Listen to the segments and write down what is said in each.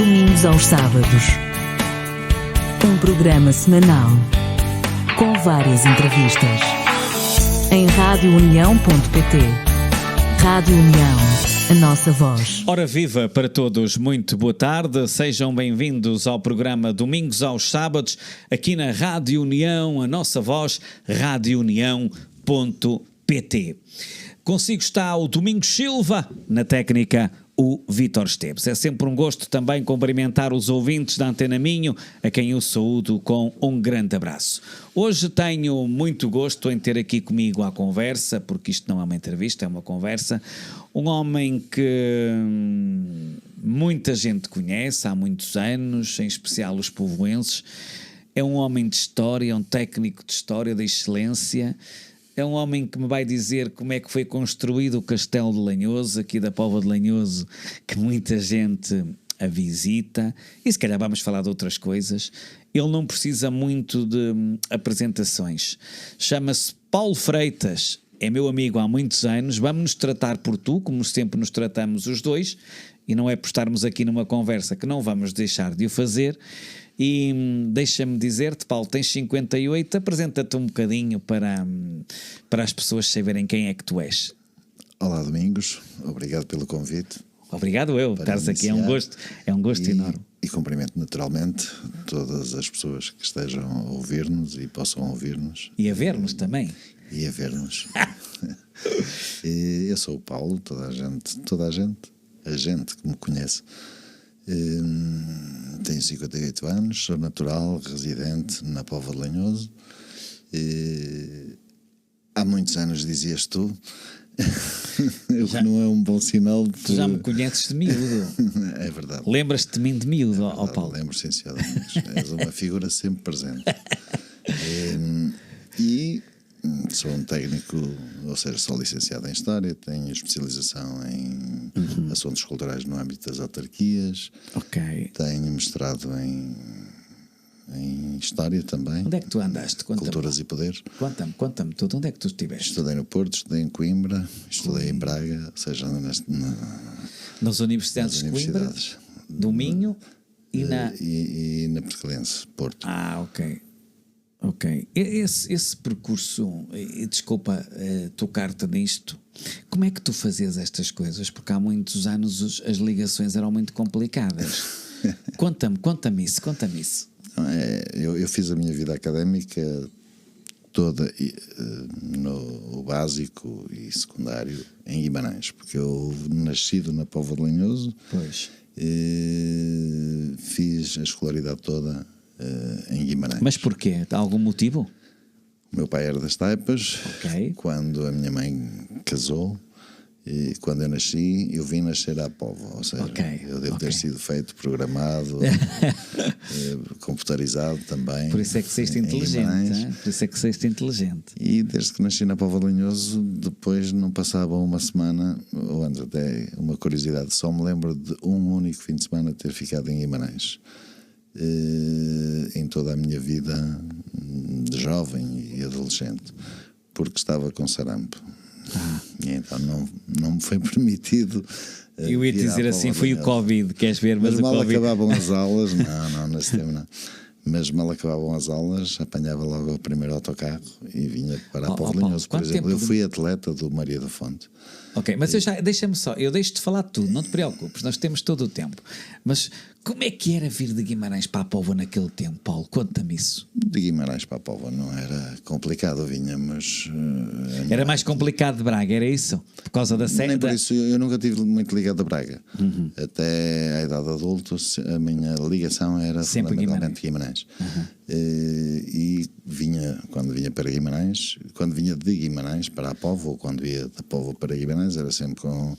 Domingos aos sábados. Um programa semanal com várias entrevistas. Em radiounião.pt. Rádio União, a nossa voz. Ora viva para todos, muito boa tarde, sejam bem-vindos ao programa Domingos aos Sábados, aqui na Rádio União, a nossa voz, radiounião.pt. Consigo está o Domingos Silva, na técnica o Vítor Esteves. É sempre um gosto também cumprimentar os ouvintes da Antena Minho, a quem eu saúdo com um grande abraço. Hoje tenho muito gosto em ter aqui comigo à conversa, porque isto não é uma entrevista, é uma conversa, um homem que muita gente conhece há muitos anos, em especial os povoenses. É um homem de história, um técnico de história, de excelência. É um homem que me vai dizer como é que foi construído o Castelo de Lanhoso, aqui da Póvoa de Lanhoso, que muita gente a visita, e se calhar vamos falar de outras coisas. Ele não precisa muito de apresentações. Chama-se Paulo Freitas, é meu amigo há muitos anos, vamos nos tratar por tu, como sempre nos tratamos os dois, e não é por estarmos aqui numa conversa que não vamos deixar de o fazer. E deixa-me dizer-te, Paulo, tens 58, apresenta-te um bocadinho para as pessoas saberem quem é que tu és. Olá, Domingos, obrigado pelo convite. Obrigado eu, estares aqui, é um gosto enorme. E cumprimento naturalmente todas as pessoas que estejam a ouvir-nos e possam ouvir-nos. E a ver-nos também. E a ver-nos. Eu sou o Paulo, toda a gente que me conhece. Tenho 58 anos, sou natural, residente na Póvoa de Lanhoso. Há muitos anos dizias tu, não é um bom sinal. Tu já me conheces de miúdo. É verdade. Lembras-te de mim de miúdo, ó Paulo? Lembro, sim, senhor. És uma figura sempre presente. E sou um técnico, ou seja, sou licenciado em História, tenho especialização em assuntos culturais no âmbito das autarquias. Ok. Tenho mestrado em História também. Onde é que tu andaste? Culturas e Poderes. Conta-me tudo, onde é que tu estiveste? Estudei no Porto, estudei em Coimbra, estudei em Braga, ou seja, nas universidades de Coimbra, do Minho e na Portugalense, Porto. Ok. Esse percurso, e desculpa tocar-te nisto, como é que tu fazias estas coisas? Porque há muitos anos as ligações eram muito complicadas. Conta-me isso. Eu fiz a minha vida académica toda no básico e secundário em Guimarães, porque eu nascido na Póvoa de Lanhoso. Pois. Fiz a escolaridade toda em Guimarães. Mas porquê? Há algum motivo? O meu pai era das Taipas. Okay. Quando a minha mãe casou, e quando eu nasci, eu vim nascer à Póvoa. Ou seja, eu devo ter sido feito, programado, computarizado também. Por isso é que saíste inteligente. Por isso é que saíste inteligente. E desde que nasci na Póvoa de Lanhoso, depois não passava uma semana, ou antes até uma curiosidade, só me lembro de um único fim de semana ter ficado em Guimarães. Em toda a minha vida de jovem e adolescente, porque estava com sarampo. E então não me foi permitido. Eu ia dizer assim, foi o Covid, queres ver? Mas o mal COVID... acabavam as aulas, não, nesse tempo não. Mas mal acabavam as aulas, apanhava logo o primeiro autocarro e vinha para a Póvoa de Lanhoso. Por exemplo, eu fui atleta do Maria da Fonte. Ok, mas eu deixo-te falar tudo, não te preocupes, nós temos todo o tempo. Mas como é que era vir de Guimarães para a Póvoa naquele tempo, Paulo? Conta-me isso. De Guimarães para a Póvoa não era complicado, vinhamos... Era mais complicado de Braga, era isso? Por causa da sede? Nem por isso, eu nunca tive muito ligado a Braga. Até à idade adulta, a minha ligação era sempre fundamentalmente Guimarães. E quando vinha para Guimarães, quando vinha de Guimarães para a Póvoa, ou quando ia da Póvoa para Guimarães, era sempre com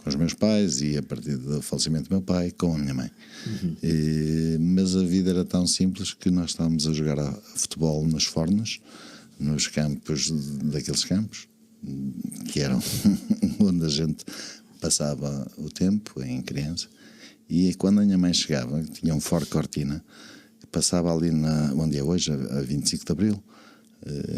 os meus pais, e a partir do falecimento do meu pai, com a minha mãe. Mas a vida era tão simples que nós estávamos a jogar a futebol nos Fornos, nos campos daqueles campos, que eram onde a gente passava o tempo em criança. E quando a minha mãe chegava, tinha um Ford Cortina, passava ali onde é hoje, a 25 de Abril,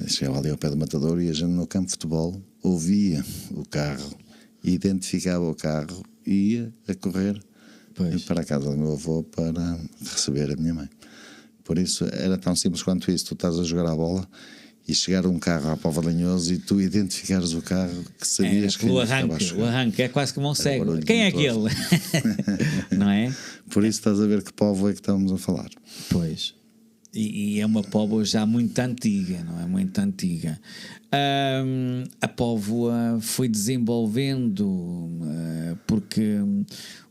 chegava ali ao pé do Matador, e a gente no campo de futebol ouvia o carro, identificava o carro e ia a correr e para a casa do meu avô para receber a minha mãe. Por isso era tão simples quanto isso. Tu estás a jogar a bola e chegar um carro à Póvoa de Lanhoso e tu identificares o carro que sabias que o arranque é quase como um cego. Quem é aquele? Não é? Por isso estás a ver que Póvoa é que estamos a falar. Pois. E é uma Póvoa já muito antiga, não é? Muito antiga. A Póvoa foi desenvolvendo porque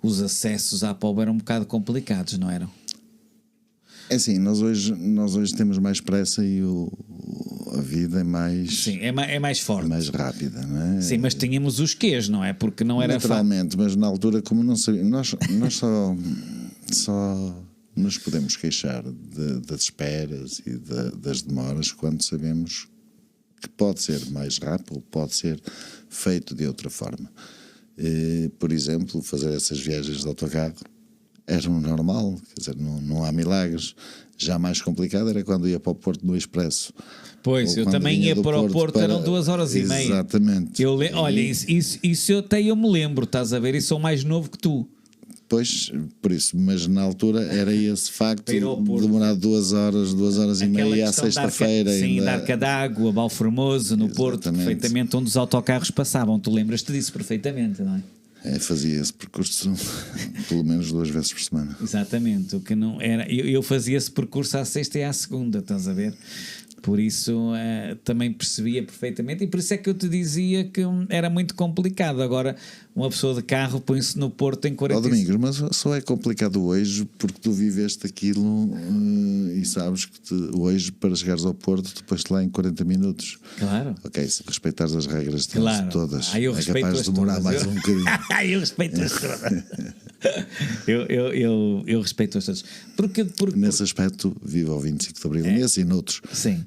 os acessos à Póvoa eram um bocado complicados, não eram? É assim, nós hoje temos mais pressa e a vida é mais... Sim, é mais forte. É mais rápida, não é? Sim, mas tínhamos os quês, não é? Porque não era naturalmente, mas na altura, como não sabíamos, nós só nos podemos queixar das esperas e das demoras quando sabemos que pode ser mais rápido, pode ser feito de outra forma. Por exemplo, fazer essas viagens de autocarro era normal, quer dizer, não há milagres. Já mais complicado era quando ia para o Porto no Expresso. Pois, eu também ia para o Porto, eram 2 horas e meia. Exatamente. Olha, isso eu me lembro, estás a ver, e sou mais novo que tu. Pois, por isso, mas na altura era esse facto de demorar 2 horas e meia à sexta-feira. Sim, da Arca d'Água, Valformoso, no Porto, perfeitamente, onde os autocarros passavam. Tu lembras-te disso perfeitamente, não é? Fazia esse percurso pelo menos 2 vezes por semana. Exatamente, o que não era. Eu fazia esse percurso à sexta e à segunda, estás a ver? Por isso também percebia perfeitamente, e por isso é que eu te dizia que era muito complicado. Agora, uma pessoa de carro põe-se no Porto em 45... Domingos, mas só é complicado hoje porque tu viveste aquilo e sabes que hoje, para chegares ao Porto, tu pões-te lá em 40 minutos. Claro. Ok, se respeitares as regras todas, é capaz de demorar mais um bocadinho. Eu respeito-as todas. Eu respeito-as todas. Porque... Nesse aspecto, vivo ao 25 de Abril, nesse e noutros. Sim.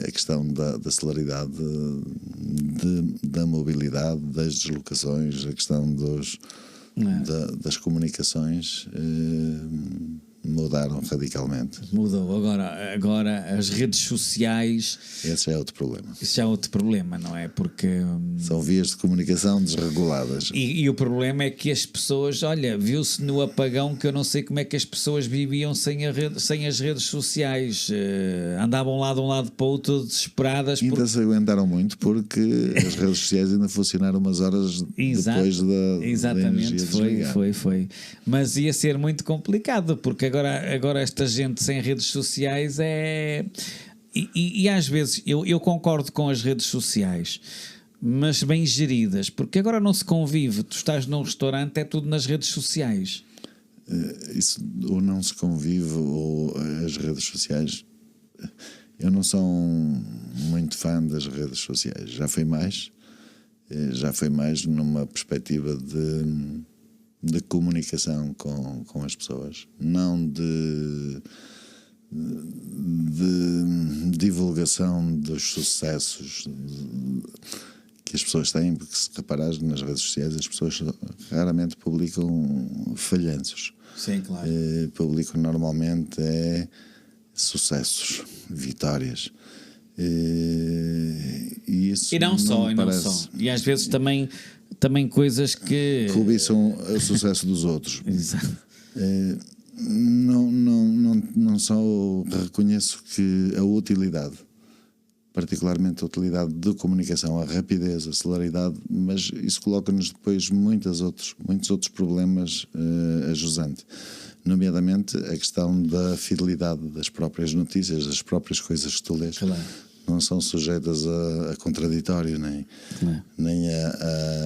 A questão da celeridade, da mobilidade, das deslocações, a questão das comunicaões mudaram radicalmente. Mudou. Agora as redes sociais... Esse é outro problema. Isso já é outro problema, não é? Porque... São vias de comunicação desreguladas. E o problema é que as pessoas... Olha, viu-se no apagão que eu não sei como é que as pessoas viviam sem as redes sociais. Andavam lá de um lado para o outro desesperadas. Ainda se aguentaram muito porque as redes sociais ainda funcionaram umas horas depois da Exatamente, energia foi. Mas ia ser muito complicado porque agora esta gente sem redes sociais é... E às vezes eu concordo com as redes sociais, mas bem geridas, porque agora não se convive. Tu estás num restaurante, é tudo nas redes sociais. Isso, ou não se convive, ou as redes sociais... Eu não sou muito fã das redes sociais. Já foi mais numa perspectiva de comunicação com as pessoas, não de divulgação dos sucessos que as pessoas têm, porque se reparares nas redes sociais as pessoas raramente publicam falhanços. Sim, claro. Publicam normalmente sucessos, vitórias. E não só. E às vezes também coisas que cobiçam o sucesso dos outros. Exato. Não só reconheço que a utilidade, particularmente a utilidade de comunicação, a rapidez, a celeridade, mas isso coloca-nos depois muitos outros problemas a jusante. Nomeadamente a questão da fidelidade das próprias notícias, das próprias coisas que tu lês. Claro. Não são sujeitas a contraditório, nem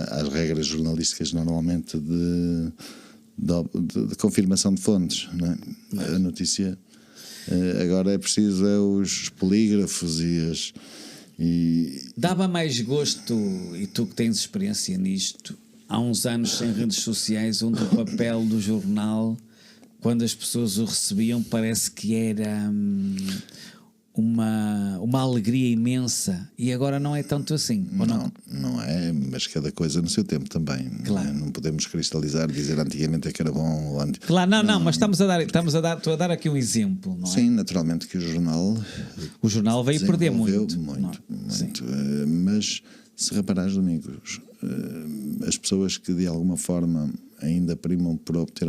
às regras jornalísticas normalmente de confirmação de fontes. Não é? A notícia agora é preciso os polígrafos e dava mais gosto, e tu que tens experiência nisto, há uns anos sem redes sociais, onde o papel do jornal, quando as pessoas o recebiam, parece que era uma alegria imensa, e agora não é tanto assim. Não é, mas cada coisa no seu tempo também. Claro. Não podemos cristalizar, dizer antigamente é que era bom. Claro, mas estou a dar aqui um exemplo, não é? Sim, naturalmente que o jornal veio perder muito. Muito. Mas Se reparares, Domingos, as pessoas que de alguma forma ainda primam por obter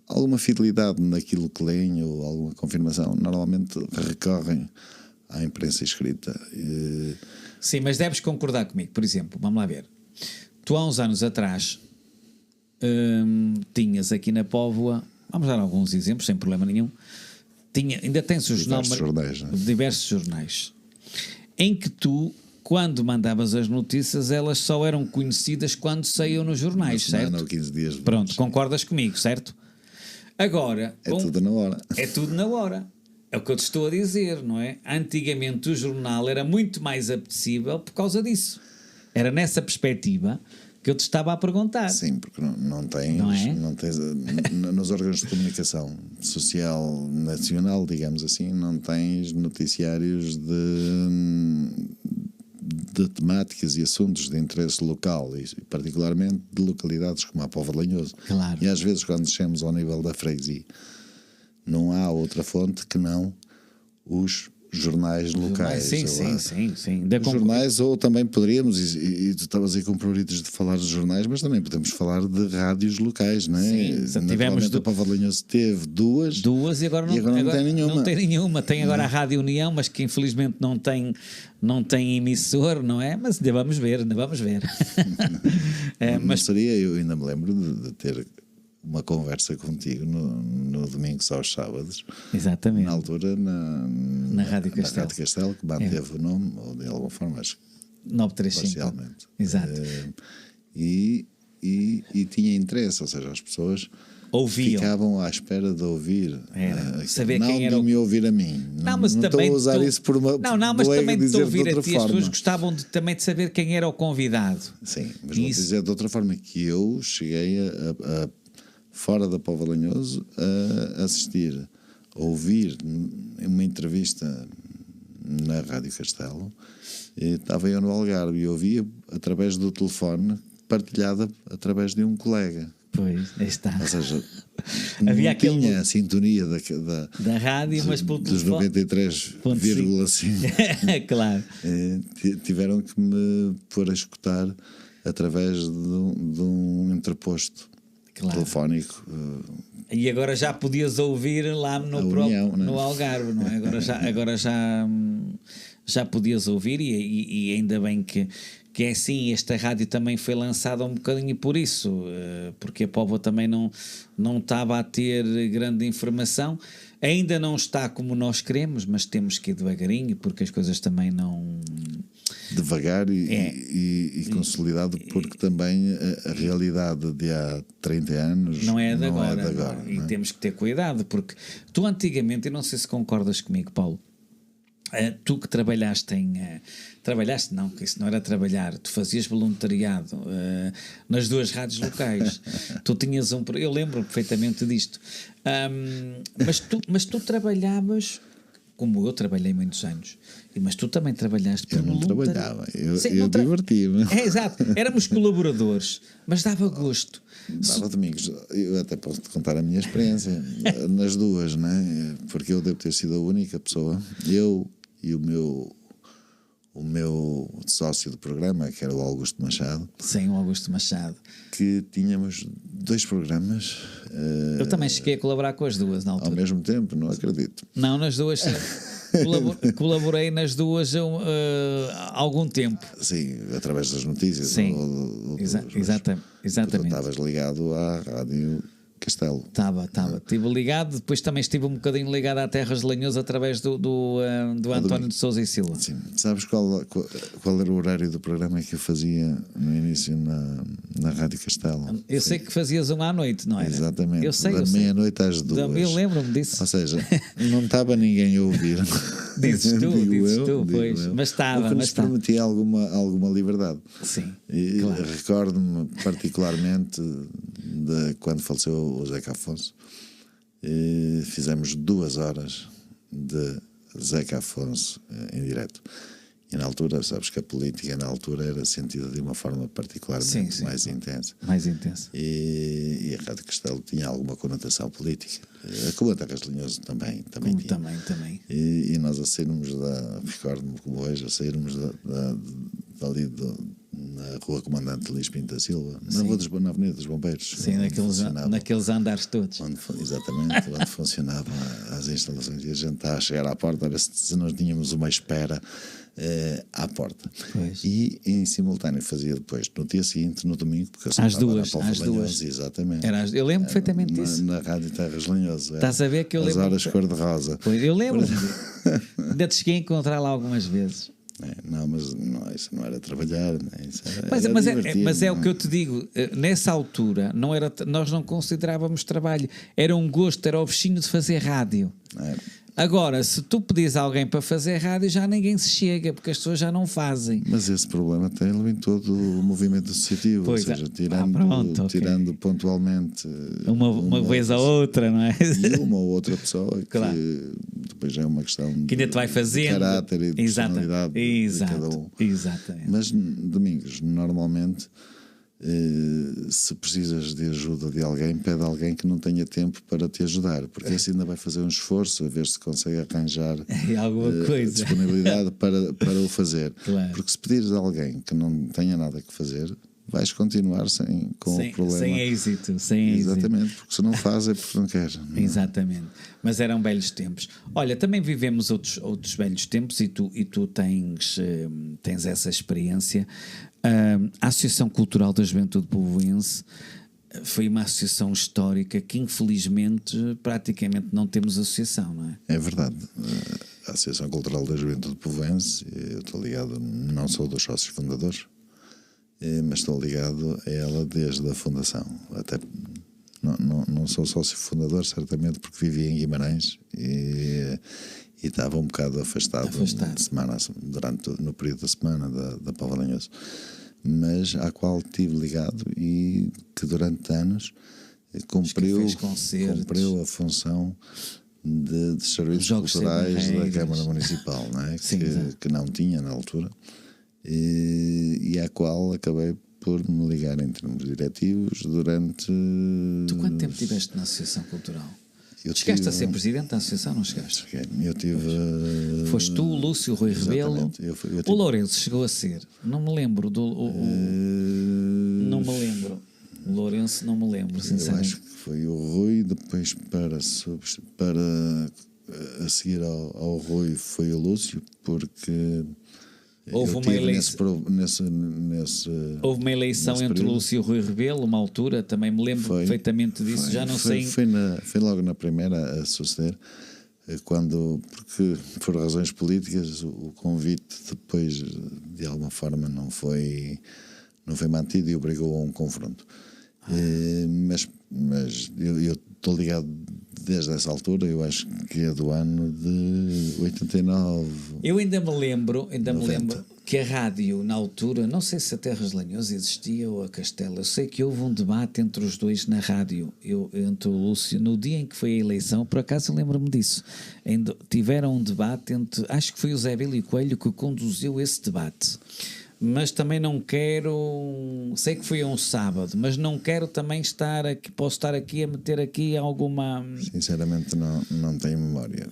alguma fidelidade naquilo que leem ou alguma confirmação, normalmente recorrem à imprensa escrita. Sim, mas deves concordar comigo. Por exemplo, vamos lá ver. Tu há uns anos atrás tinhas aqui na Póvoa, vamos dar alguns exemplos sem problema nenhum, ainda tens o jornal, diversos jornais, em que tu, quando mandavas as notícias, elas só eram conhecidas quando saíam nos jornais, certo? Ou 15 dias depois. Pronto, concordas comigo, certo? Agora... tudo na hora. É tudo na hora. É o que eu te estou a dizer, não é? Antigamente o jornal era muito mais apetecível por causa disso. Era nessa perspectiva que eu te estava a perguntar. Sim, porque não tens, nos órgãos de comunicação social nacional, digamos assim, não tens noticiários de temáticas e assuntos de interesse local, e particularmente de localidades como a Póvoa de Lanhoso. Claro. E às vezes, quando chegamos ao nível da freguesia, não há outra fonte que não os jornais locais. Sim. Os jornais, ou também poderíamos, e tu estavas aí com prioridades de falar de jornais, mas também podemos falar de rádios locais, não é? Sim, tivemos a Póvoa de Lanhoso teve duas e agora não tem nenhuma. Não tem nenhuma. Tem agora a Rádio União, mas que infelizmente não tem emissor, não é? Mas ainda vamos ver. Mas seria, eu ainda me lembro de ter uma conversa contigo no domingo aos sábados. Exatamente. Na altura na Rádio Castelo. Na Rádio Castelo, que manteve o nome, ou de alguma forma, acho que 935. parcialmente. Exato. E tinha interesse, ou seja, as pessoas ficavam à espera de ouvir, saber não quem era de me ouvir a mim. Mas não também estou a usar isso por uma mas também de ouvir a ti. As pessoas forma. gostavam também de saber quem era o convidado. Sim, mas vou dizer de outra forma, que eu cheguei a fora da Póvoa de Lanhoso a assistir, a ouvir uma entrevista na Rádio Castelo. Estava eu no Algarve e ouvia através do telefone, partilhada através de um colega. Pois, aí está. Ou seja, havia tinha a sintonia da rádio, mas pelo dos telefone 93,5. Claro. Tiveram que me pôr a escutar através de um interposto telefónico. E agora já podias ouvir lá no Algarve, não é? Agora já podias ouvir, e ainda bem que é assim. Esta rádio também foi lançada um bocadinho por isso, porque a Póvoa também não estava a ter grande informação. Ainda não está como nós queremos, mas temos que ir devagarinho, porque as coisas também não... Devagar e consolidado, porque também a realidade de há 30 anos não é de agora. Não é? E temos que ter cuidado, porque tu antigamente, eu não sei se concordas comigo, Paulo, tu que trabalhaste trabalhaste não, que isso não era trabalhar, tu fazias voluntariado nas duas rádios locais. Tu tinhas eu lembro perfeitamente disto, mas tu trabalhavas como eu trabalhei muitos anos, mas tu também trabalhaste por voluntariado. Eu não trabalhava, eu divertia-me. Exato, éramos colaboradores, mas dava gosto. Dava, Domingos, eu até posso te contar a minha experiência nas duas, não é? Porque eu devo ter sido a única pessoa, eu e o meu sócio do programa, que era o Augusto Machado. Sim, o Augusto Machado. Que tínhamos 2 programas. Eu também cheguei a colaborar com as duas na altura. Ao mesmo tempo, não acredito. Não, nas duas. Colaborei nas duas há algum tempo. Sim, através das notícias. Sim, exatamente. Tu estavas ligado à Rádio Castelo. Estava. Estive ligado, depois também estive um bocadinho ligado à Terras de Lanhoso através do António de Sousa e Silva. Sim. Sabes qual era o horário do programa que eu fazia no início na Rádio Castelo? Eu sei que fazias um à noite, não era? Exatamente. Eu sei. Da meia-noite às 2. Eu lembro-me disso. Ou seja, não estava ninguém a ouvir. Dizes tu, pois. Mas estava. O que nos permitia alguma liberdade. Sim. E claro. Recordo-me particularmente de quando faleceu o Zeca Afonso. Fizemos 2 horas de Zeca Afonso em direto. E na altura, sabes que a política na altura era sentida de uma forma particularmente Sim. mais intensa. Mais intensa. E a Rádio Castelo tinha alguma conotação política. Como a Terras de Linhoso também tinha. Também. E nós a sairmos recordo-me como hoje, a sairmos dali na Rua Comandante Luís Pinto da Silva, na Avenida dos Bombeiros. Sim, naqueles andares todos. Exatamente, onde funcionavam as instalações. E a gente está a chegar à porta, a ver se nós tínhamos uma espera à porta. Pois. E em simultâneo fazia depois, no dia seguinte, no domingo, porque eu às estava duas. Lanhoso, exatamente. Eu lembro perfeitamente disso. Na Rádio Terras Lanhoso. Estás a ver que eu lembro. As horas cor-de-rosa. Eu lembro. Ainda te cheguei a encontrar lá algumas vezes. Não, mas não, isso não era trabalhar. Isso era mas é o que eu te digo. Nessa altura, nós não considerávamos trabalho. Era um gosto, era o bichinho de fazer rádio. Agora, se tu pedis a alguém para fazer rádio, já ninguém se chega, porque as pessoas já não fazem. Mas esse problema tem-lo em todo o movimento associativo, pois, ou seja, tirando pontualmente uma vez a outra, não é? E uma ou outra pessoa claro. Que depois é uma questão que ainda te vai fazendo. De caráter e de personalidade de cada um. Exatamente. Mas, Domingos, normalmente, se precisas de ajuda de alguém, pede a alguém que não tenha tempo para te ajudar, porque assim ainda vai fazer um esforço a ver se consegue arranjar alguma coisa. Disponibilidade para o fazer. Claro. Porque se pedires a alguém que não tenha nada que fazer, vais continuar com o problema. Sem êxito. Exatamente, porque se não faz é porque não quer. Exatamente. Mas eram belos tempos. Olha, também vivemos outros belos tempos e tu tens essa experiência. A Associação Cultural da Juventude Povoense foi uma associação histórica que infelizmente praticamente não temos associação, não é? É verdade. A Associação Cultural da Juventude Povoense, eu estou ligado, não sou dos sócios fundadores, mas estou ligado a ela desde a fundação. Até não sou sócio fundador, certamente, porque vivia em Guimarães e estava um bocado afastado. De semana, no período da semana da Póvoa de Lanhoso, mas à qual estive ligado e que durante anos cumpriu a função de serviços culturais da Câmara Municipal, não é? Sim, que não tinha na altura, e à qual acabei por me ligar em termos diretivos durante... Tu quanto tempo estiveste na Associação Cultural? Chegaste a ser presidente da associação, não chegaste? Eu tive... Foste tu, o Lúcio, o Rui Rebelo. O Lourenço chegou a ser. Não me lembro. Não me lembro. O Lourenço não me lembro, sinceramente. Eu acho que foi o Rui, depois a seguir ao Rui foi o Lúcio, porque... Houve uma eleição. Houve uma eleição entre o Lúcio e o Rui Rebelo, uma altura, também me lembro perfeitamente disso. Foi logo na primeira a suceder, porque por razões políticas o convite depois de alguma forma não foi mantido e obrigou a um confronto. Mas eu estou ligado desde essa altura, eu acho que é do ano de 89. Eu ainda me lembro que a rádio, na altura, não sei se a Terras de Lanhoso existia ou a Castelo, eu sei que houve um debate entre os dois na rádio, entre o Lúcio, no dia em que foi a eleição, por acaso eu lembro-me disso, tiveram um debate acho que foi o Zé Bílio Coelho que conduziu esse debate. Mas também não quero, sei que foi um sábado, mas não quero também posso estar aqui a meter aqui alguma... Sinceramente não tenho memória.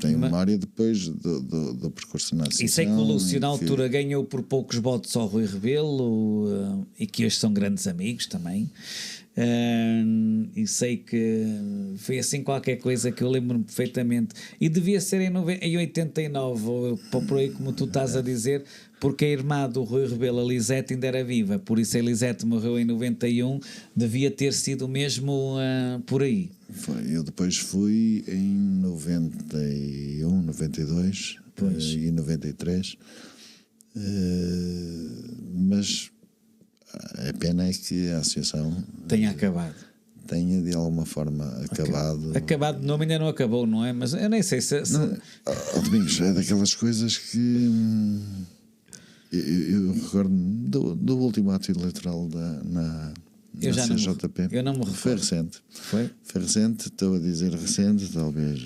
Tenho memória depois do percurso na associação. E sei que o Lúcio na altura ganhou por poucos votos ao Rui Rebelo e que hoje são grandes amigos também. E sei que foi assim qualquer coisa que eu lembro-me perfeitamente, e devia ser em 89 ou por aí, como tu estás a dizer, porque a irmã do Rui Rebelo, a Lisete, ainda era viva, por isso a Lisete morreu em 91, devia ter sido mesmo por aí. Eu depois fui em 91, 92 e 93, mas a pena é que a associação tenha acabado. Tenha de alguma forma acabado. Acabado de nome ainda não acabou, não é? Mas eu nem sei se... Domingos, é daquelas coisas que eu recordo-me do último ato eleitoral na CJP. Eu não me recordo. Foi recente. Foi recente, estou a dizer recente, talvez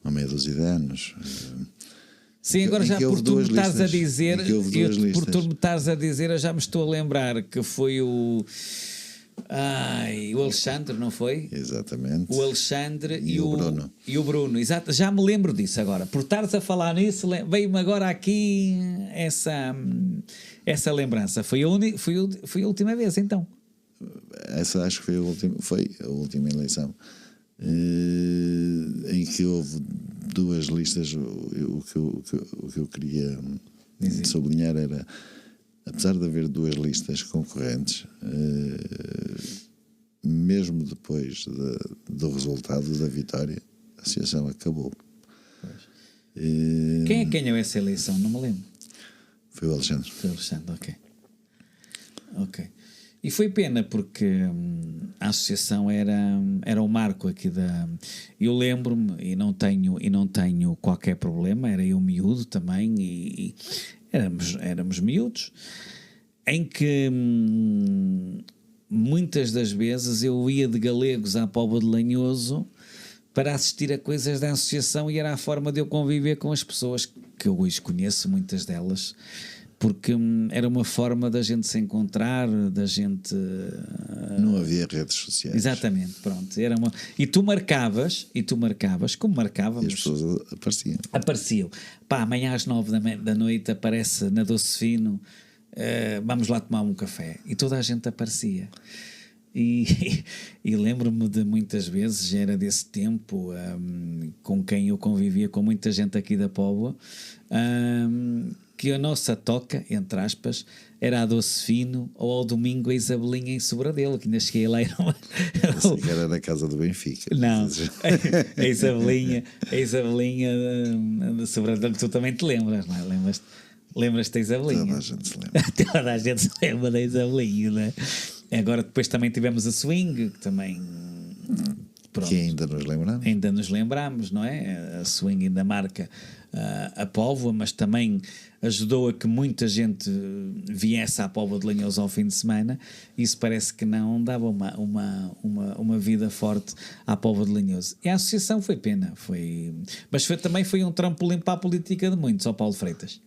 uma meia dúzia de anos. Sim, agora em já que houve por tu me duas estás a listas, dizer, em que houve duas por tu listas. me estás a dizer, eu já me estou a lembrar que foi o Alexandre, não foi? Exatamente. O Alexandre E o Bruno. E o Bruno, exato, já me lembro disso agora. Por estares a falar nisso, veio-me agora aqui essa lembrança. Foi a última vez, então. Essa acho que foi a última eleição em que houve duas listas. O que eu queria sublinhar era, apesar de haver duas listas concorrentes, mesmo depois do resultado da vitória, a associação acabou. Quem é que ganhou essa eleição? Não me lembro. Foi o Alexandre. Foi o Alexandre, ok. E foi pena porque a associação era o marco aqui da. Eu lembro-me e não tenho qualquer problema, era eu miúdo também e éramos miúdos, em que muitas das vezes eu ia de Galegos à Póvoa de Lanhoso para assistir a coisas da associação e era a forma de eu conviver com as pessoas que eu hoje conheço, muitas delas. Porque era uma forma da gente se encontrar, da gente. Não havia redes sociais. Exatamente, pronto. E tu marcavas, como marcávamos. E as pessoas Apareciam. Pá, amanhã às 9 da noite aparece na Doce Fino, vamos lá tomar um café. E toda a gente aparecia. E lembro-me de muitas vezes, já era desse tempo, com quem eu convivia, com muita gente aqui da Póvoa, que a nossa toca, entre aspas, era a Doce Fino ou ao domingo a Isabelinha em Sobradelo, que ainda cheguei lá e não... que era na casa do Benfica. Não, a Isabelinha de Sobradelo, que tu também te lembras, não é? Lembras-te da Isabelinha? Toda a gente se lembra. Toda a gente se lembra da Isabelinha, não é? Agora depois também tivemos a Swing, que também... Pronto, que ainda nos lembramos. Ainda nos lembramos, não é? A Swing ainda marca a Póvoa, mas também ajudou a que muita gente viesse à Póvoa de Lanhoso ao fim de semana. Isso parece que não dava uma vida forte à Póvoa de Lanhoso. E a associação foi pena, mas também foi um trampolim para a política de muitos, ao Paulo Freitas.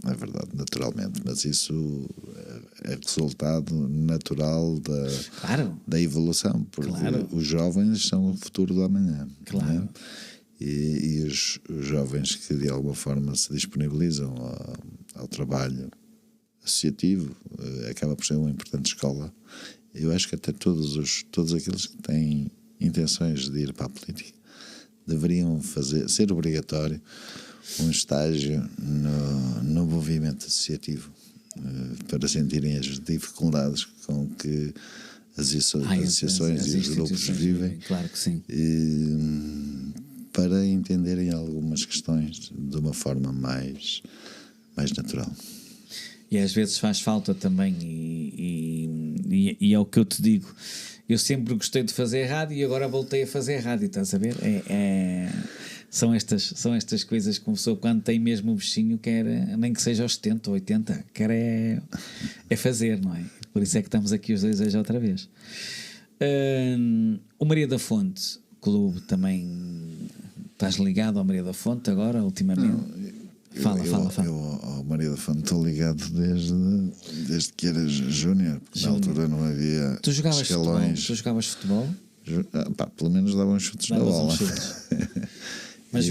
É verdade, naturalmente, mas isso é resultado natural da evolução, porque os jovens são o futuro do amanhã. Claro. Né? E os jovens que de alguma forma se disponibilizam ao trabalho associativo acaba por ser uma importante escola. Eu acho que até todos aqueles que têm intenções de ir para a política deveriam ser obrigatório um estágio no movimento associativo para sentirem as dificuldades com que as associações e os grupos vivem. Claro que sim. Para entenderem algumas questões de uma forma mais natural. E às vezes faz falta também, e é o que eu te digo. Eu sempre gostei de fazer rádio e agora voltei a fazer rádio, estás a ver? São estas coisas que uma pessoa, quando tem mesmo o bichinho, quer, nem que seja aos 70 ou 80, quer é fazer, não é? Por isso é que estamos aqui os dois hoje outra vez. O Maria da Fonte Clube também, estás ligado ao Maria da Fonte agora, ultimamente? Fala. Eu ao Maria da Fonte estou ligado desde que eras júnior, porque na altura não havia escalões. Tu jogavas futebol? Pelo menos dava uns chutes na bola. Mas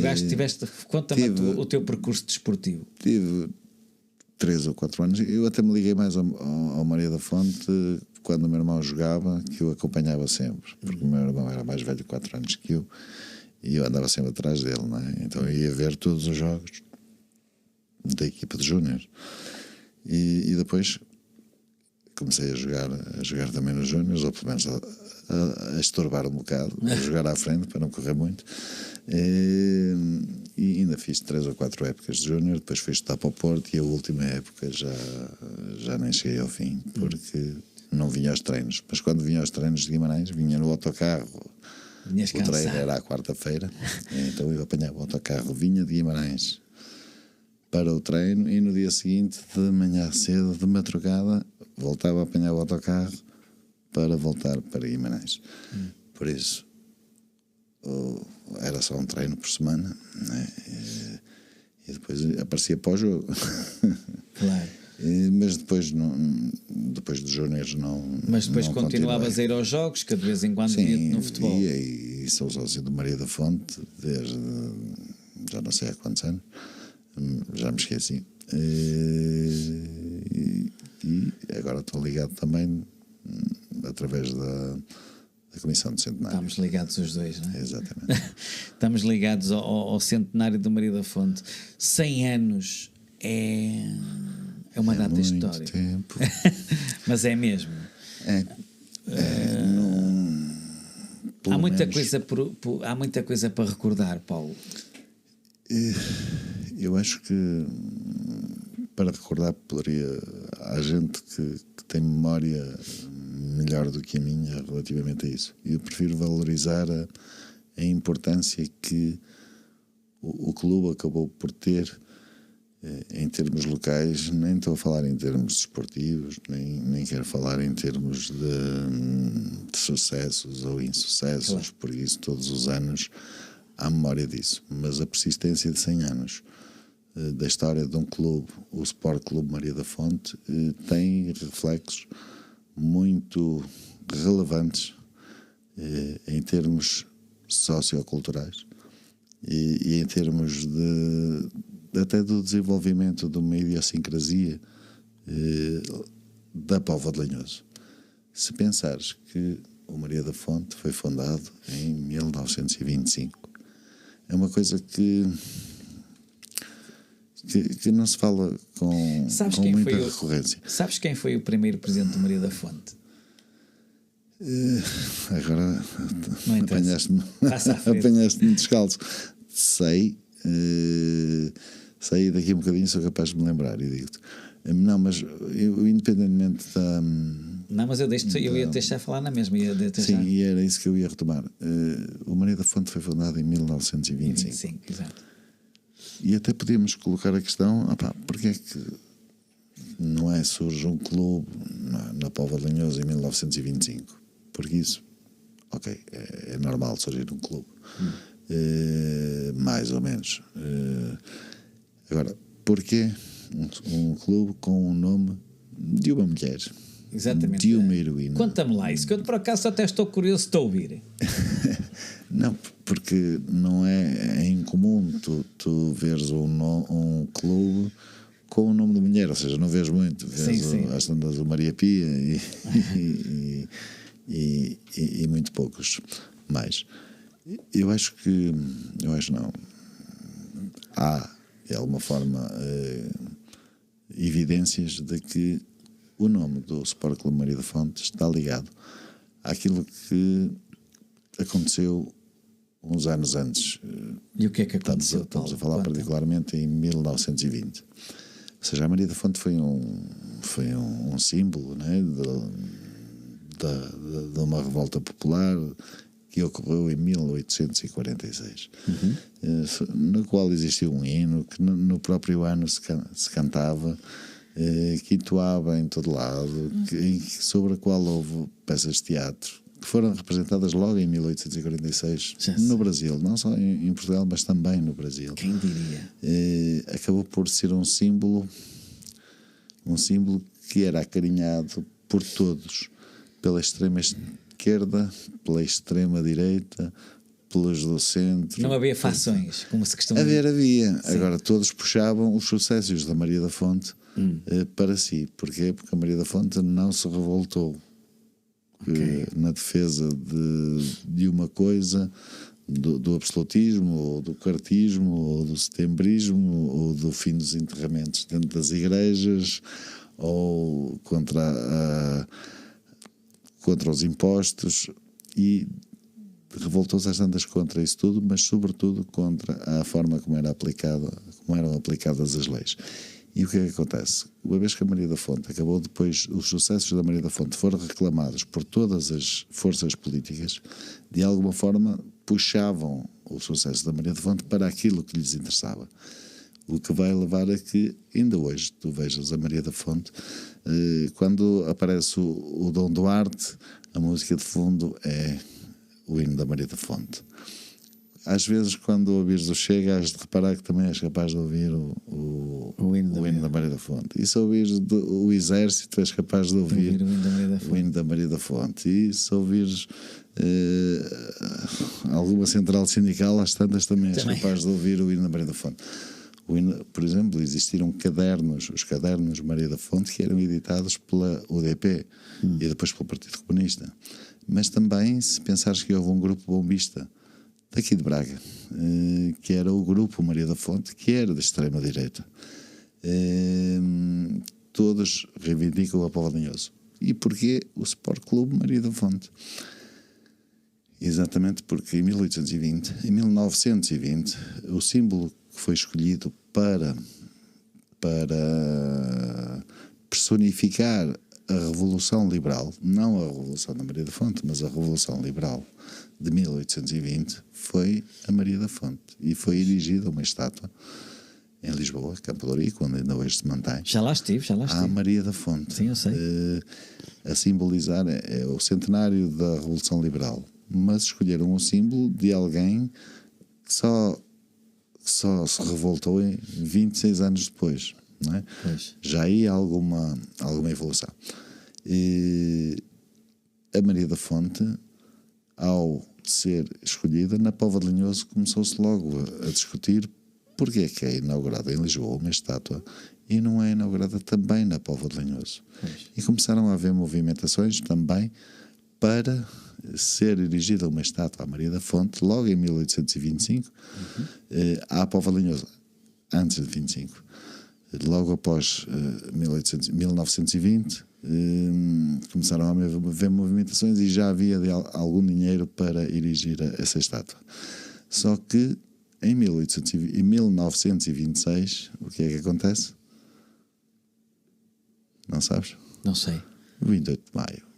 conta-me o teu percurso desportivo. Tive 3 ou 4 anos. Eu até me liguei mais ao Maria da Fonte quando o meu irmão jogava, que eu acompanhava sempre, porque o meu irmão era mais velho 4 anos que eu e eu andava sempre atrás dele, não é? Então eu ia ver todos os jogos da equipa de júnior e depois comecei a jogar também nos júniores, ou pelo menos a estorbar um bocado, a jogar à frente para não correr muito. E ainda fiz 3 ou 4 épocas de júnior, depois fui estudar para o Porto e a última época já nem cheguei ao fim, porque não vinha aos treinos. Mas quando vinha aos treinos de Guimarães, vinha no autocarro. O treino era à quarta-feira, então eu apanhava o autocarro, vinha de Guimarães para o treino e no dia seguinte, de manhã cedo, de madrugada, voltava a apanhar o autocarro para voltar para Guimarães. Por isso, era só um treino por semana, né? E depois aparecia para o jogo. Claro. Mas depois, depois dos júniores não. Mas depois não continuavas continuei. a ir aos jogos, que de vez em quando Sim, via-te no futebol. e sou sócio do Maria da Fonte desde já não sei há quantos anos, já me esqueci. E agora estou ligado também através da Comissão do Centenário. Estamos ligados os dois, não é? Exatamente. Estamos ligados ao centenário do Maria da Fonte. 100 anos é uma data Muito histórica. tempo. Mas é mesmo. Há muita coisa para recordar, Paulo. Eu acho que para recordar há gente que tem memória melhor do que a minha relativamente a isso. Eu prefiro valorizar a importância que o clube acabou por ter em termos locais. Nem estou a falar em termos desportivos, nem quero falar em termos de sucessos ou insucessos, claro, porque isso todos os anos há memória disso. Mas a persistência de 100 anos da história de um clube, o Sport Clube Maria da Fonte, tem reflexos muito relevantes em termos socioculturais e em termos até do desenvolvimento de uma idiosincrasia da Póvoa de Lanhoso. Se pensares que o Maria da Fonte foi fundado em 1925, é uma coisa que não se fala com muita recorrência. Sabes quem foi o primeiro presidente do Maria da Fonte? Agora apanhaste-me descalço. Sei daqui a um bocadinho, sou capaz de me lembrar e digo-te. Não, mas eu independentemente da... Não, mas eu ia deixar falar na mesma. Sim, e era isso que eu ia retomar. O Maria da Fonte foi fundado em 1925. 25, exato. E até podíamos colocar a questão, porque é que não surge um clube na Póvoa de Lanhoso em 1925? Porque isso, ok, é normal surgir um clube. Mais ou menos. Agora, porquê um clube com o nome de uma mulher? Exatamente. De uma heroína. Conta-me lá isso, que eu por acaso até estou curioso de te ouvir. Não, porque não é incomum tu veres um clube com o nome de mulher, ou seja, não vês muito, vês às tantas o Maria Pia e muito poucos mais. Eu acho não. Há, de alguma forma, evidências de que o nome do Sport Clube Maria da Fonte está ligado àquilo que aconteceu uns anos antes. E o que é que aconteceu? Estamos a falar particularmente em 1920. Ou seja, a Maria da Fonte foi um símbolo, né, de uma revolta popular que ocorreu em 1846, no qual existiu um hino que no próprio ano se cantava, que entoava em todo lado, sobre a qual houve peças de teatro que foram representadas logo em 1846 no Brasil, não só em Portugal, mas também no Brasil. Quem diria? Acabou por ser um símbolo que era acarinhado por todos, pela extrema esquerda, pela extrema direita, pelos do centro. Não havia fações, como se costuma dizer. Havia. Sim. Agora todos puxavam os sucessos da Maria da Fonte para si. Porquê? Porque a Maria da Fonte não se revoltou na defesa de uma coisa, do absolutismo, ou do cartismo, ou do setembrismo, ou do fim dos enterramentos dentro das igrejas, ou contra os impostos, e revoltou-se às tantas contra isso tudo, mas sobretudo contra a forma como eram aplicadas as leis. E o que é que acontece? Uma vez que a Maria da Fonte acabou, depois os sucessos da Maria da Fonte foram reclamados por todas as forças políticas, de alguma forma puxavam o sucesso da Maria da Fonte para aquilo que lhes interessava. O que vai levar a que ainda hoje tu vejas a Maria da Fonte, quando aparece o Dom Duarte, a música de fundo é o hino da Maria da Fonte. às vezes, quando ouvires o Chega, has de reparar que também és capaz de ouvir o hino da Maria da Fonte. E se ouvires o Exército, és capaz de ouvir o hino da Maria da Fonte. E se ouvires alguma central sindical, às tantas também és capaz de ouvir o hino da Maria da Fonte. Por exemplo, existiram os cadernos Maria da Fonte, que eram editados pela UDP e depois pelo Partido Comunista. Mas também, se pensares que houve um grupo bombista daqui de Braga, que era o grupo Maria da Fonte, que era da extrema-direita, todos reivindicam a Póvoa de Lanhoso. E porquê o Sport Clube Maria da Fonte? Exatamente porque em 1920, o símbolo que foi escolhido para personificar a Revolução Liberal, não a Revolução da Maria da Fonte, mas a Revolução Liberal de 1820, foi a Maria da Fonte. E foi erigida uma estátua em Lisboa, Campo de Ourique, onde ainda hoje se mantém. Já lá estive. À Maria da Fonte. Sim, eu sei. A simbolizar o centenário da Revolução Liberal. Mas escolheram um símbolo de alguém que só se revoltou em 26 anos depois. Não é? Já aí há alguma evolução. A Maria da Fonte, ao ser escolhida, na Póvoa de Lanhoso começou-se logo a discutir porque é que é inaugurada em Lisboa uma estátua e não é inaugurada também na Póvoa de Lanhoso. E começaram a haver movimentações também para ser erigida uma estátua à Maria da Fonte, logo em 1825, à Póvoa de Lanhoso, antes de 25. Logo após 1920, começaram a haver movimentações e já havia algum dinheiro para erigir essa estátua. Só que em 1926, o que é que acontece? Não sabes? Não sei. 28 de maio.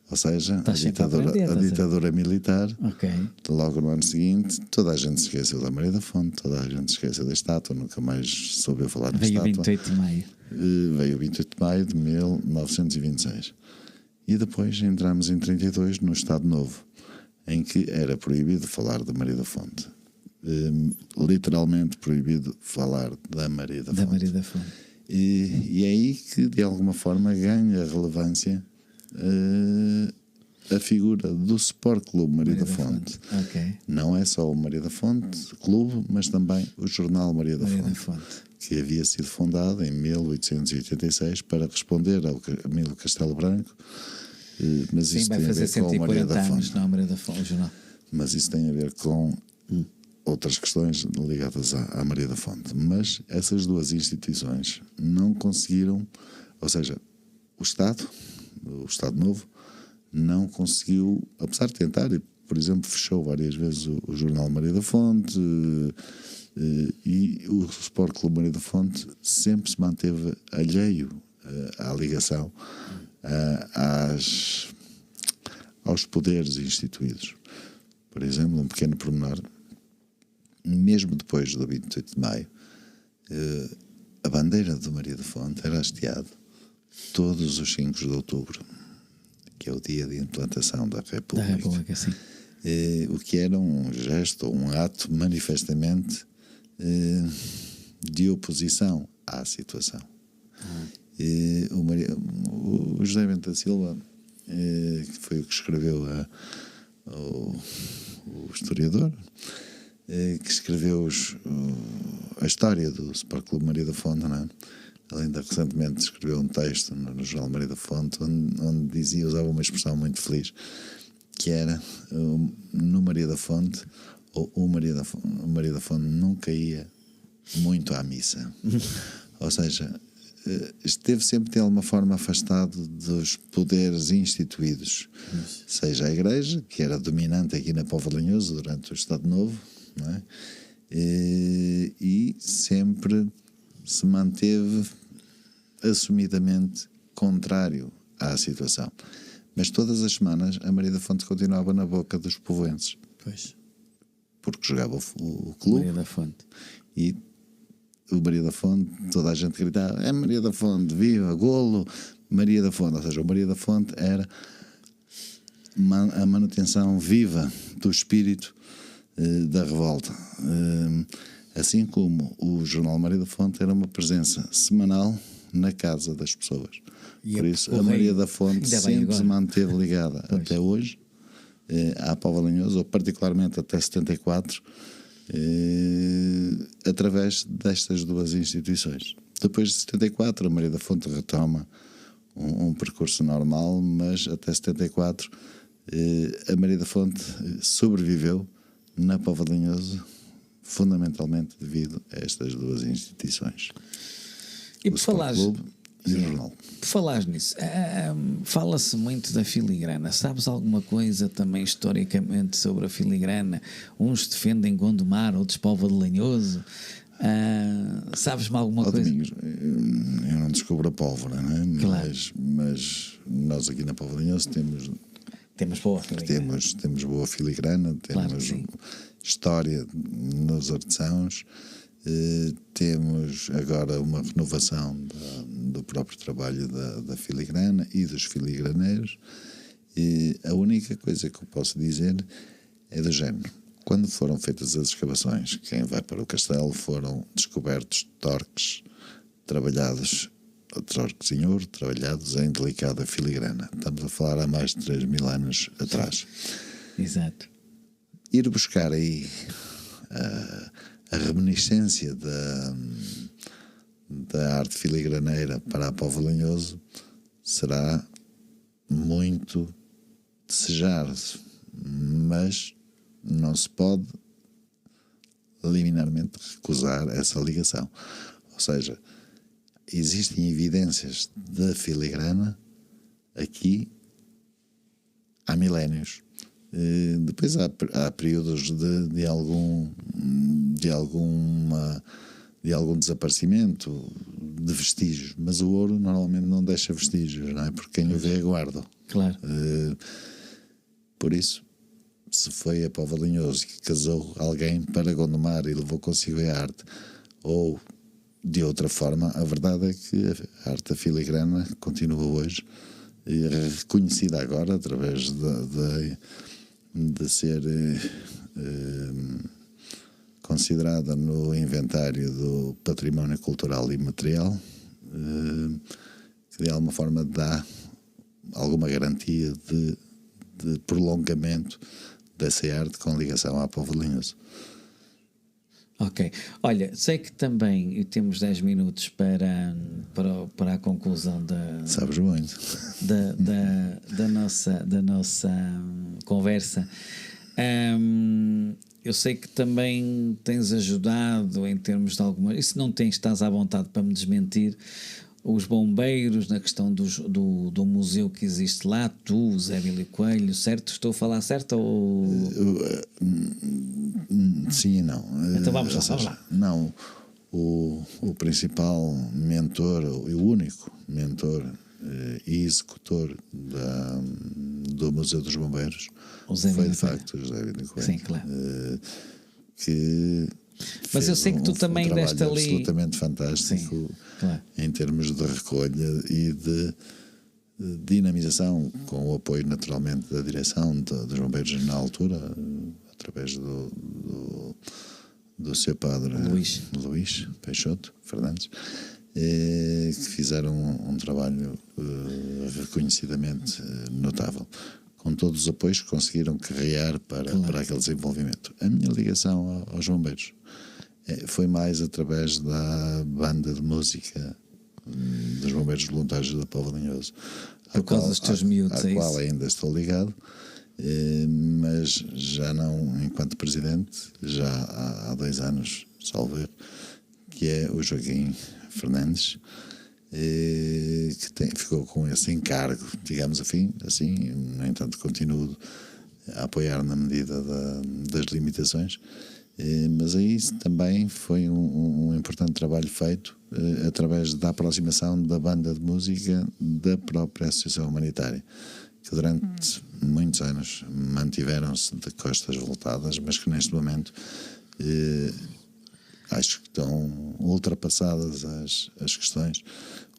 Ou seja, a ditadura militar, logo no ano seguinte, toda a gente se esqueceu da Maria da Fonte, toda a gente se esqueceu da estátua, nunca mais soube falar da estátua. Veio 28 de maio. Veio 28 de maio de 1926. E depois entramos em 32 no Estado Novo, em que era proibido falar da Maria da Fonte. Literalmente proibido falar da Maria da Fonte. Maria da Fonte. E é aí que, de alguma forma, ganha relevância a figura do Sport Clube Maria da Fonte. Não é só o Maria da Fonte Clube, mas também o jornal Maria da Fonte, que havia sido fundado em 1886 para responder ao Camilo Castelo Branco. Mas sim, isso vai tem fazer a ver com a Maria da Fonte. Não, Maria da Fonte, o jornal. Mas isso tem a ver com outras questões ligadas à Maria da Fonte. Mas essas duas instituições não conseguiram, ou seja, o Estado Novo não conseguiu, apesar de tentar, por exemplo, fechou várias vezes o jornal Maria da Fonte, e o Sport Clube Maria da Fonte sempre se manteve alheio à ligação aos poderes instituídos. Por exemplo, um pequeno pormenor, mesmo depois do 28 de maio, a bandeira de Maria da Fonte era hasteada todos os 5 de outubro, que é o dia de implantação da República. Sim. O que era um gesto, um ato manifestamente de oposição à situação. O José Bento da Silva, que foi o que escreveu o historiador, que escreveu a história do Sport Clube Maria da Fonte, não é? Ele ainda recentemente escreveu um texto no jornal Maria da Fonte onde usava uma expressão muito feliz, que era no Maria da Fonte, o Maria da Fonte nunca ia muito à missa. Ou seja, esteve sempre de alguma forma afastado dos poderes instituídos, seja a Igreja, que era dominante aqui na Póvoa de Lanhoso durante o Estado Novo, não é? E sempre se manteve assumidamente contrário à situação. Mas todas as semanas a Maria da Fonte continuava na boca dos povoenses. Porque jogava o clube. Maria da Fonte. E o Maria da Fonte, toda a gente gritava: é Maria da Fonte, viva, golo, Maria da Fonte. Ou seja, o Maria da Fonte era a manutenção viva do espírito da revolta. Assim como o Jornal Maria da Fonte era uma presença semanal na casa das pessoas. Por isso, a Maria da Fonte sempre se manteve ligada até hoje à Póvoa de Lanhoso, ou particularmente até 74, através destas duas instituições. Depois de 74, a Maria da Fonte retoma um percurso normal, mas até 74 a Maria da Fonte sobreviveu na Póvoa de Lanhoso, fundamentalmente devido a estas duas instituições. E por falares, e o jornal. Por falares nisso, fala-se muito da filigrana. Sabes alguma coisa também historicamente sobre a filigrana? Uns defendem Gondomar, outros Póvoa de Lanhoso. Sabes-me alguma coisa? Domingos, eu não descubro a pólvora, não é? Claro. Mas nós aqui na Póvoa de Lanhoso temos boa filigrana. Temos boa filigrana, temos história nos artesãos. Temos agora uma renovação do próprio trabalho da filigrana e dos filigraneiros. A única coisa que eu posso dizer é do género: quando foram feitas as escavações, quem vai para o castelo, foram descobertos torques trabalhados, torques em ouro, trabalhados em delicada filigrana. Estamos a falar há mais de 3.000 anos atrás. Exato. Ir buscar aí a reminiscência da arte filigraneira para a Póvoa de Lanhoso será muito desejado, mas não se pode liminarmente recusar essa ligação. Ou seja, existem evidências da filigrana aqui há milénios. Depois há períodos de algum desaparecimento de vestígios, mas o ouro normalmente não deixa vestígios, não é? Porque quem o vê guarda. Claro. Por isso, se foi a Póvoa de Lanhoso que casou alguém para Gondomar e levou consigo a arte, ou de outra forma, a verdade é que a arte da filigrana continua hoje e é reconhecida agora através de ser considerada no inventário do património cultural e material, que de alguma forma dá alguma garantia de prolongamento dessa arte com ligação à Póvoa de Lanhoso. Ok. Olha, sei que também temos 10 minutos para a conclusão Sabes muito. da nossa conversa. Eu sei que também tens ajudado em termos de alguma... E se não tens, estás à vontade para me desmentir, os bombeiros na questão do museu que existe lá, tu, Zé Bílio Coelho, certo? Estou a falar certo ou... Sim e não. Então vamos lá. Não, o principal mentor, o único mentor e executor do Museu dos Bombeiros foi de facto o José Bílio Coelho. Sim, claro. Que mas eu sei que tu também deste ali absolutamente fantástico. Sim, claro. Em termos de recolha e de dinamização, com o apoio naturalmente da direção dos bombeiros na altura, através do seu padre Luís Peixoto Fernandes, que fizeram um trabalho reconhecidamente notável. Com todos os apoios que conseguiram carregar para aquele desenvolvimento. A minha ligação aos bombeiros foi mais através da banda de música dos bombeiros voluntários da Póvoa de Lanhoso, por causa dos teus miúdos, à qual ainda estou ligado, mas já não enquanto presidente, já há 2 anos, salvo erro, que é o Joaquim Fernandes, que ficou com esse encargo, digamos assim, no entanto continuo a apoiar na medida das limitações, mas aí também foi um importante trabalho feito através da aproximação da banda de música da própria Associação Humanitária, que durante muitos anos mantiveram-se de costas voltadas, mas que neste momento acho que estão ultrapassadas as questões.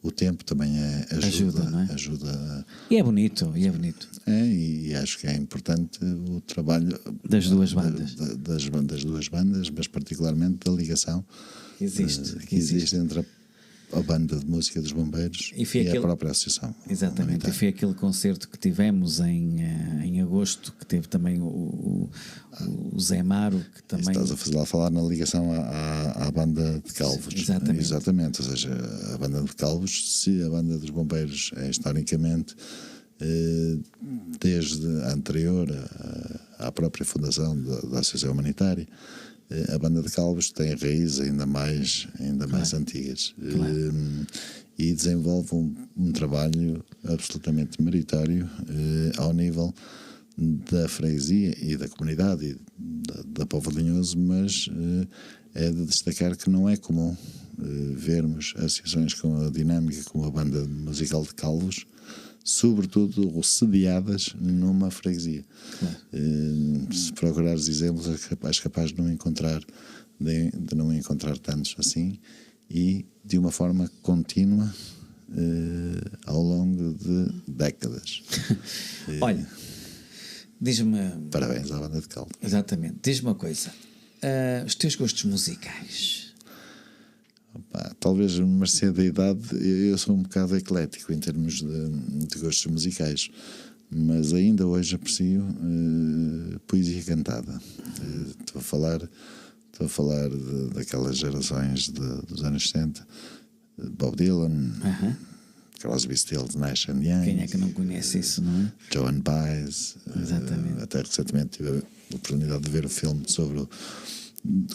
O tempo também ajuda, não é? Ajuda. E é bonito, e é bonito. E acho que é importante o trabalho das duas bandas. Das duas bandas, mas particularmente da ligação que existe entre a banda de música dos bombeiros e a própria associação. Exatamente, e foi aquele concerto que tivemos em agosto, que teve também o Zé Maro, que também... Estás a falar na ligação à banda de Calvos. Exatamente, ou seja, a banda de Calvos, se a banda dos bombeiros é historicamente, desde a anterior à própria fundação da Associação Humanitária, a banda de Calvos tem raízes ainda mais antigas. E desenvolve um trabalho absolutamente meritório ao nível da freguesia e da comunidade e da Póvoa de Linhoso, mas é de destacar que não é comum vermos associações com a dinâmica como a banda musical de Calvos, sobretudo sediadas numa freguesia. Se procurares exemplos, és capaz de não encontrar tantos assim, e de uma forma contínua ao longo de décadas. Olha, diz-me... Parabéns à banda de Calvos. Exatamente. Diz-me uma coisa. Os teus gostos musicais... Talvez mercê da idade, eu sou um bocado eclético em termos de gostos musicais, mas ainda hoje aprecio poesia cantada. Estou a falar daquelas gerações dos anos 60, Bob Dylan, Crosby, Stills, Nash and Young. Quem é que não conhece isso, não é? Joan Baez. Exatamente. Até recentemente tive a oportunidade de ver o filme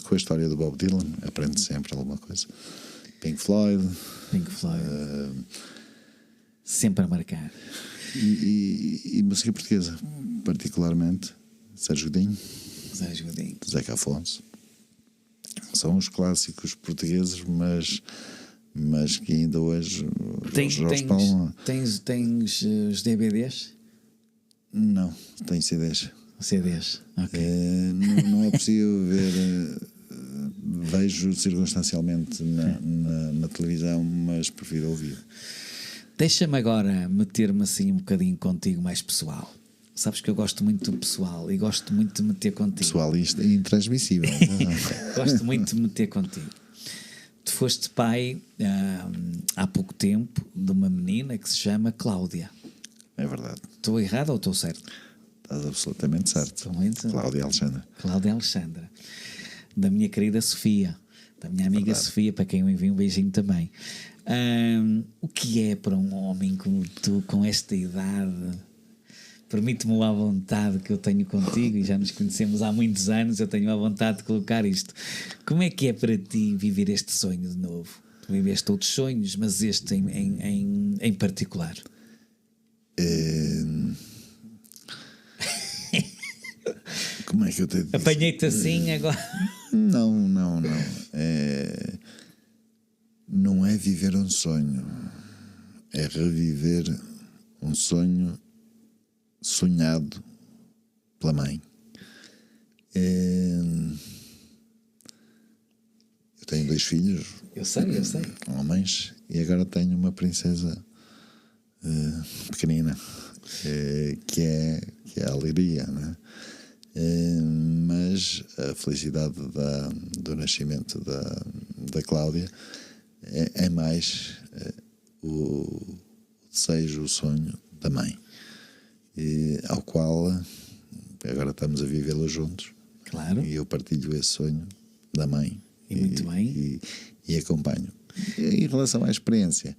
com a história do Bob Dylan, aprende sempre alguma coisa. Pink Floyd. Sempre a marcar. E música portuguesa, particularmente Sérgio Godinho, Zeca Afonso. São os clássicos portugueses, mas que ainda hoje Tens os DVDs? Não, tenho CDs. CDs, ok. Não é possível ver, vejo circunstancialmente na televisão, mas prefiro ouvir. Deixa-me agora meter-me assim um bocadinho contigo mais pessoal. Sabes que eu gosto muito do pessoal e gosto muito de meter contigo. Pessoal, isto é intransmissível. Gosto muito de meter contigo. Tu foste pai há pouco tempo de uma menina que se chama Cláudia. É verdade. Estou errado ou estou certo? Estás absolutamente certo. Cláudia Alexandra. Da minha querida Sofia, da minha amiga verdade. Sofia, para quem eu envio um beijinho também. O que é para um homem como tu, com esta idade? Permite-me à vontade que eu tenho contigo, e já nos conhecemos há muitos anos, eu tenho a vontade de colocar isto. Como é que é para ti viver este sonho de novo? Tu viveste outros sonhos, mas este em particular. Como é que eu te disse? Apanhei-te assim agora? Não. Não é viver um sonho, é reviver um sonho sonhado pela mãe. Eu tenho 2 filhos. Eu sei. Homens, e agora tenho uma princesa pequenina, que é a alegria, não é? Mas a felicidade do nascimento da Cláudia é mais o desejo, o sonho da mãe, ao qual agora estamos a vivê-lo juntos. Claro. E eu partilho esse sonho da mãe. E muito bem. E acompanho. Em relação à experiência,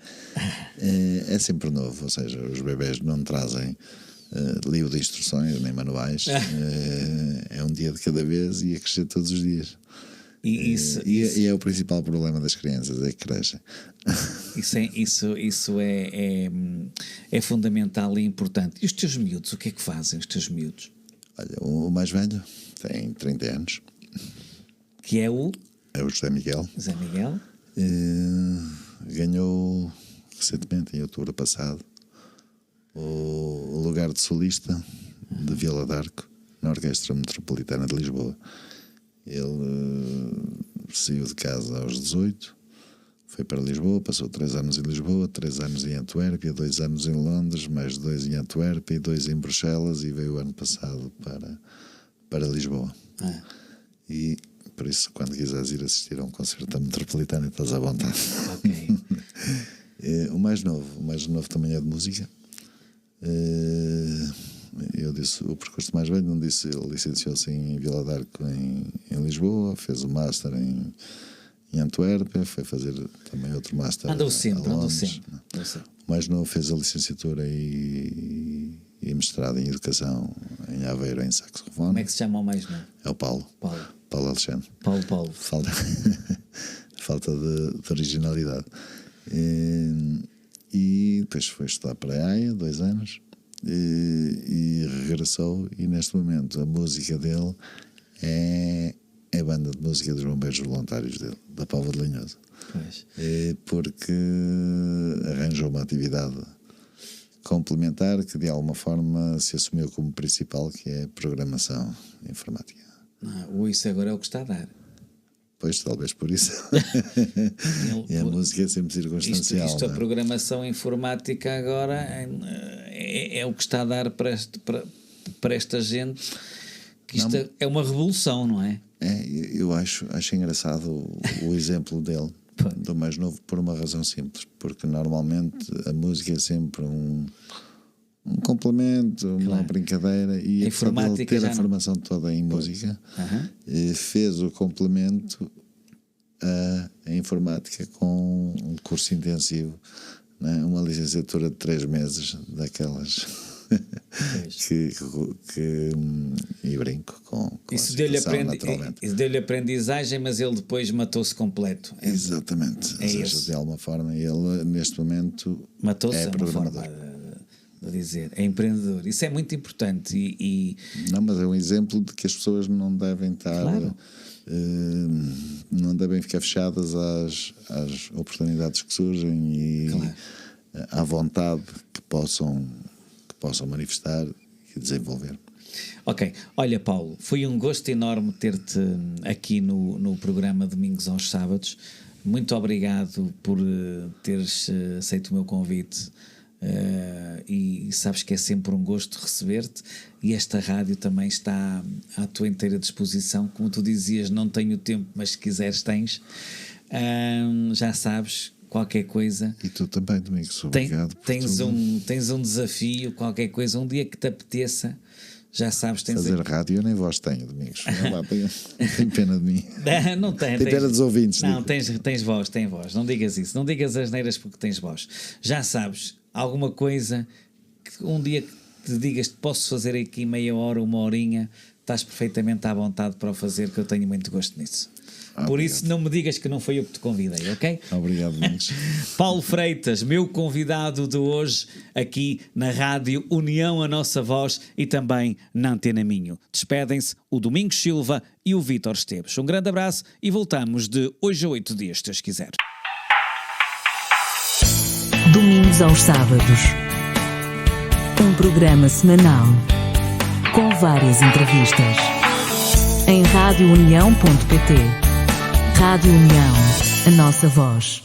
é sempre novo, ou seja, os bebés não trazem livro de instruções nem manuais. É um dia de cada vez e a crescer todos os dias. E é o principal problema das crianças, é que crescem. Isso é fundamental e importante. E os teus miúdos, o que é que fazem os teus miúdos? Olha, o mais velho tem 30 anos. Que é o José Miguel. José Miguel. Ganhou recentemente, em outubro passado, o lugar de solista de Vila d'Arco na Orquestra Metropolitana de Lisboa. Ele saiu de casa aos 18, Foi para Lisboa, passou 3 anos em Lisboa, 3 anos em Antuérpia, 2 anos em Londres, mais 2 em Antuérpia e 2 em Bruxelas, e veio o ano passado para Lisboa. E por isso, quando quiseres ir assistir a um concerto da Metropolitana, estás à vontade. Ok. O mais novo também é de música. Eu disse o percurso mais velho, não disse, ele licenciou-se em Vila d'Arco em Lisboa, fez o Master em Antuérpia, foi fazer também outro Master. Andou sempre. O mais novo fez a licenciatura e mestrado em Educação em Aveiro, em saxofone. Como é que se chama o mais novo? É o Paulo Alexandre. Paulo. Falta de originalidade. E depois foi estudar para a AIA, 2 anos, e regressou, e neste momento a música dele é a banda de música dos bombeiros voluntários dele, da Póvoa de Lanhoso. Porque arranjou uma atividade complementar que de alguma forma se assumiu como principal, que é programação informática. Isso agora é o que está a dar. Pois, talvez por isso. E a música é sempre circunstancial. Isto a programação informática agora é o que está a dar para esta gente, que isto é uma revolução, não é? Eu acho engraçado o exemplo dele, do mais novo, por uma razão simples, porque normalmente a música é sempre um complemento, uma brincadeira, e a informática ter a formação toda em música, fez o complemento à informática com um curso intensivo, né? Uma licenciatura de 3 meses daquelas e brinco com isso deu-lhe aprendizagem, mas ele depois matou-se completo. Exatamente. Ou seja, de alguma forma ele neste momento matou-se, programador. A dizer, é empreendedor. Isso é muito importante Não, mas é um exemplo de que as pessoas não devem estar, claro, não devem ficar fechadas às oportunidades que surgem e, claro, à vontade que possam manifestar e desenvolver. Ok, olha, Paulo, foi um gosto enorme ter-te aqui no programa Domingos aos Sábados. Muito obrigado por teres aceito o meu convite. E sabes que é sempre um gosto receber-te, e esta rádio também está à tua inteira disposição. Como tu dizias, não tenho tempo, mas se quiseres tens. Já sabes, qualquer coisa. E tu também, Domingos, obrigado. Tens um desafio, qualquer coisa, um dia que te apeteça, já sabes. Fazer rádio eu nem voz tenho, Domingos. Tem pena de mim. Não tem pena dos ouvintes. Não, tens voz. Não digas isso, não digas asneiras porque tens voz. Já sabes, alguma coisa que um dia que te digas que posso fazer aqui meia hora, 1 horinha, estás perfeitamente à vontade para o fazer, que eu tenho muito gosto nisso. Por isso não me digas que não foi eu que te convidei, ok? Obrigado, Domingos. Paulo Freitas, meu convidado de hoje aqui na Rádio União, a nossa voz, e também na Antena Minho. Despedem-se o Domingos Silva e o Vítor Esteves. Um grande abraço e voltamos de hoje a 8 dias, se Deus quiser. Domingos aos Sábados. Um programa semanal com várias entrevistas em radiounião.pt. Rádio União, a nossa voz.